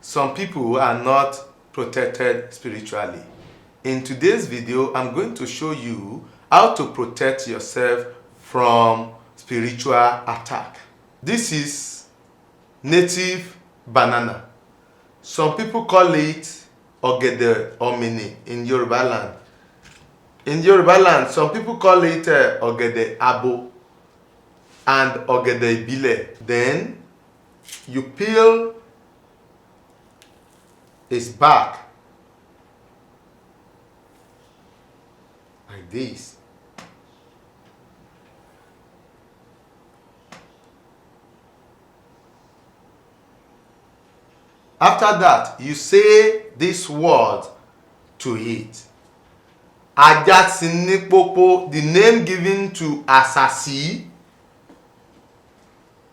some people are not protected spiritually. In today's video, I'm going to show you how to protect yourself from spiritual attack. This is native banana. Some people call it ogede omini in Yoruba land. In Yoruba land, some people call it ogede abo and ogede ibile. Then you peel its bark like this. After that, you say this word to it. Ajatsinipopo, the name given to Asasi.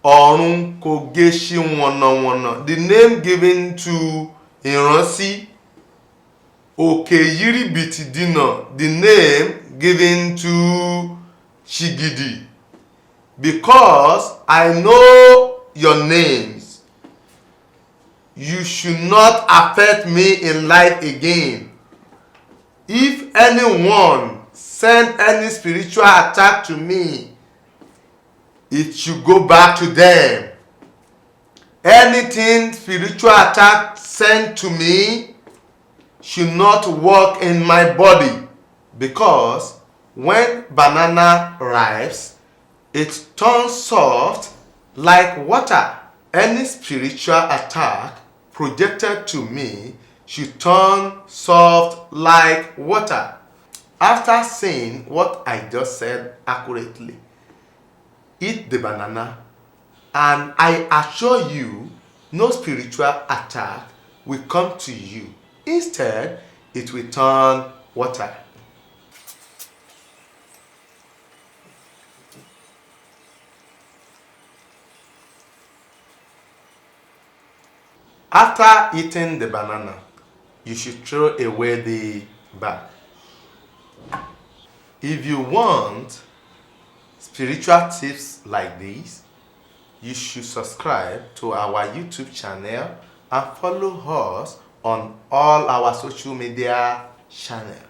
Ọ̀run kò géṣí wọ̀nàwọ̀nà, the name given to Ìránsí. Òkè yírìbìtì dínà, the name given to Shigidi. Because I know your names, you should not affect me in life again. If anyone send any spiritual attack to me, it should go back to them. Anything spiritual attack sent to me should not work in my body, because when banana ripes, it turns soft like water. Any spiritual attack projected to me should turn soft like water. After saying what I just said accurately, eat the banana, and I assure you, no spiritual attack will come to you. Instead, it will turn water. After eating the banana, you should throw away the bark. If you want spiritual tips like this, you should subscribe to our YouTube channel and follow us on all our social media channels.